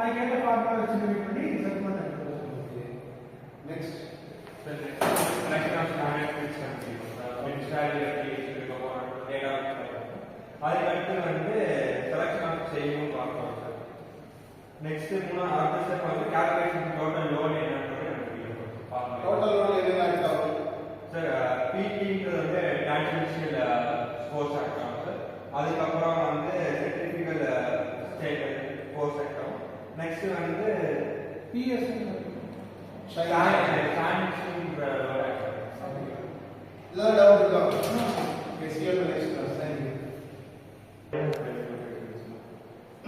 அதுக்கேற்ற ஃபார்முலா வச்சு டிவைட் பண்ணி செட் பண்ணுறது. Next selection of standard fix data அதுக்கடுத்து வந்து செலக்ஷன் ஆஃப் செய்யும் பார்க்கலாம் சார். நெக்ஸ்ட் அடுத்த ஸ்டெப் வந்து கால்குலேஷன் டோட்டல் லோட் என்னன்றது நமக்கு பார்க்கலாம். டோட்டல் லோட் என்ன ஆகும் சார்? பிடின்றது வந்து டான்ஜென்ஷியல் ஃபோர்ஸ் ஆக்டம் சார். அதுக்கப்புறம் வந்து சென்ட்ரிஃபியூகல் ஃபோர்ஸ் ஆக்டம். நெக்ஸ்ட் வந்து பிஎஸ் இதெல்லாம் டவுட் இருக்கா? எஸ்கியூ next class. Thank you.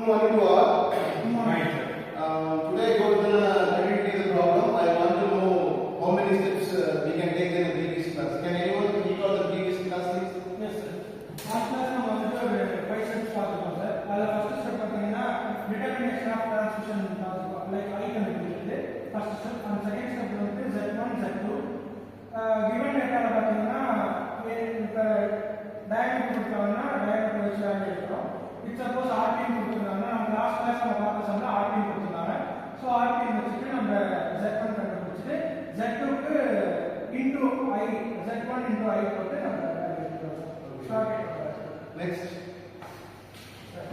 Morning to all. Today go to the credit problem. I want to know how many steps we can take in the previous class. Can anyone recall the previous class, please? Yes, sir. Last class நம்ம வந்து ஒரு 5 steps பார்த்துட்டோம் sir. அதுல first step பாத்தீங்கன்னா determination of transmission பார்த்துட்டோம். Like I கண்டுபிடிக்கிறது first step. And second step வந்து Z1 Z2 given டேட்டால பாத்தீங்கன்னா இப்ப டயக்ராம் கொடுத்தாங்கன்னா டயக்ராம் வச்சு வேல்யூ எடுக்கிறோம். இட் சப்போஸ் ஆர்பிஎம் கொடுத்திருந்தாங்க, நம்ம லாஸ்ட் கிளாஸ் நம்ம பார்த்த சம்ல ஆர்பிஎம் கொடுத்திருந்தாங்க. சோ ஆர்பிஎம் வச்சுட்டு நம்ம Z1 கண்டுபிடிச்சிட்டு Z2 க்கு into I Z1 into I போட்டு நம்ம வேல்யூ எடுக்கிறோம். Short Next.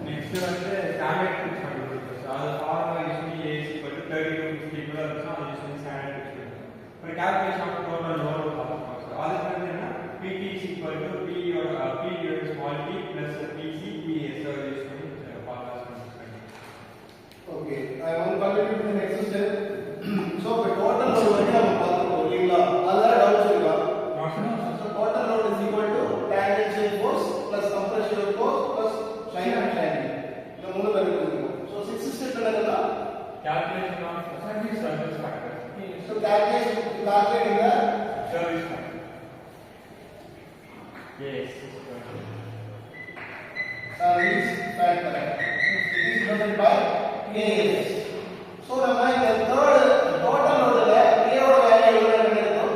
நெக்ஸ்ட் வந்து ஸ்டாண்டர்ட் ஃபிக்ஸ் கண்டுபிடிக்கிறது சார். அது ஃபார்முலா யூஸ்வலி A = 30 to 50 கூட இருந்துச்சுன்னா அது யூஸ்வலி ஸ்டாண்டர்ட் ஃபிக்ஸ் பண்ணுவோம். ஒரு கால்குலேஷன் ஆஃப் டோட்டல் லோட் பார்ப்போம் சார். அதுக்கு வந்து என்ன PT = P or P divided small p plus PC PS use பண்ணி ஃபார்முலாஸ் கண்டுபிடிக்கலாம். Okay. I want to continue to the next step. So the total load வந்து நம்ம பார்த்துட்டோம் இல்லீங்களா? அதெல்லாம் டவுட்ஸ் இருக்கா? So total load is equal to tangential force plus compressive force plus strain and shining. இந்த மூணு கண்டுபிடிக்கணும். So sixth step என்னன்னா calculation of service factor. So calculating the Service factor. Yes. Service factor. It is denoted by KS. So நம்ம இந்த third total loadல K ஓட value என்ன இருக்கும்?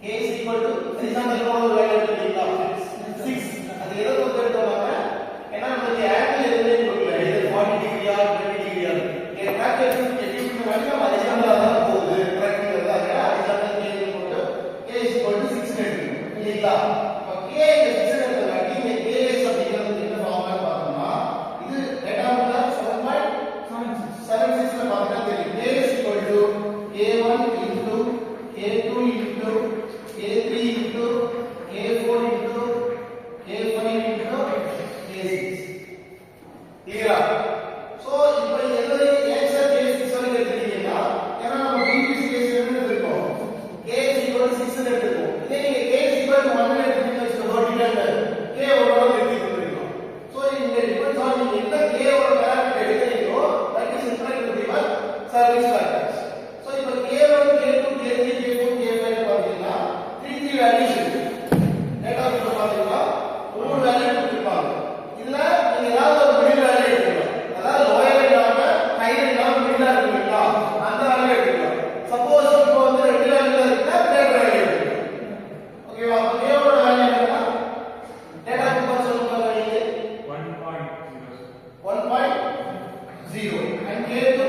K is equal to example ஓட வேல்யூ எடுத்தீங்களா? 6. அது எதை பொறுத்து எடுத்தோம்னா ஏன்னா நமக்கு ஆங்கிள் எதுவுமே கொடுக்கல. இது 40 டிகிரியா 20 டிகிரியா. இந்த கால்குலேஷன் எப்படி பண்ணி நம்ம எக்ஸாம்பிள் தான் போகுது. கரெக்ட்ங்களா? அதனால எக்ஸாம்பிள் K போட்டு K is equal to 6 எடுக்கணும். இல்லீங்களா? அப்ப K is 6 எடுத்தா இங்க KS அப்படிங்கிறது என்ன ஃபார்முலா பார்த்தோம்னா இது டேட்டால 7.76 ல பார்த்தா தெரியும். K is equal to K1 into K2 into K3 into K4 into K5 into K6. clear? So இப்போ எது x K6 வரை எடுத்துட்டீங்கன்னா ஏன்னா நம்ம previous case என்ன எடுத்துட்டோம்? K is equal to 6 ன்னு எடுத்துட்டோம். இதே நீங்க K is equal to 1 ன்னு எடுத்துட்டீங்கன்னா K ஓட எடுத்துட்டீங்க. So இந்த டிபெண்ட்ஸ் ஆன் நீங்க எந்த K ஓட பேராமீட்டர் எடுக்கிறீங்களோ that is interactive with your service factors. So இப்போ K1 K2 K3 K4 K5 பாத்தீங்கன்னா 3 values இருக்கு. டேட்டா வந்து பாத்தீங்கன்னா மூணு வேல்யூ கொடுத்திருப்பாங்க. இதுல நீங்க ஏதாவது ஒரு மிடில் வேல்யூ எடுத்துக்கலாம். அதாவது லோயர் இல்லாம ஹையர் இல்லாம மிடிலா இருக்குங்களா அந்த வேல்யூ எடுத்துக்கலாம். சப்போஸ் இப்போ வந்து ரெண்டு வேல்யூ இருந்தா கிரேட்டர் வேல்யூ எடுத்துக்கலாம். ஓகேவா? அப்ப K ஓட வேல்யூ என்னன்னா டேட்டா கொடுத்தா சொல்லுங்க value 1.0 and K2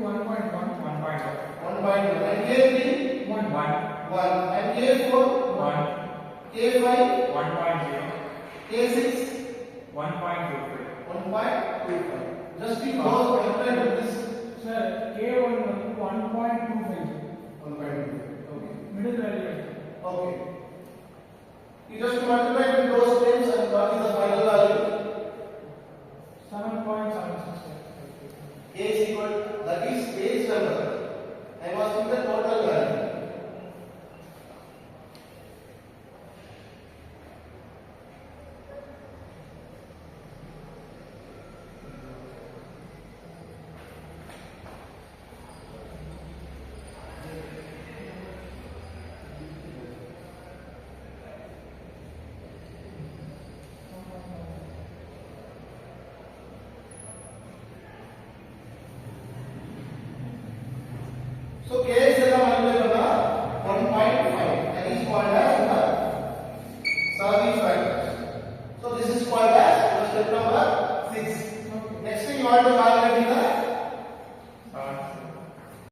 1.1 1.1 and K3 1 and K4 K5 1.0 K6 1.25 1.25. Just because compared to this sir K1 வந்து 1.25 1.25. Okay. middle value. Okay. You just multiply with those terms and what is the final value? 7.76. K is equal, that is base number. I am asking the total value. So K is multiplied by 1.5. That is called as the service factors. So this is called as step number 6. Next you want to calculate the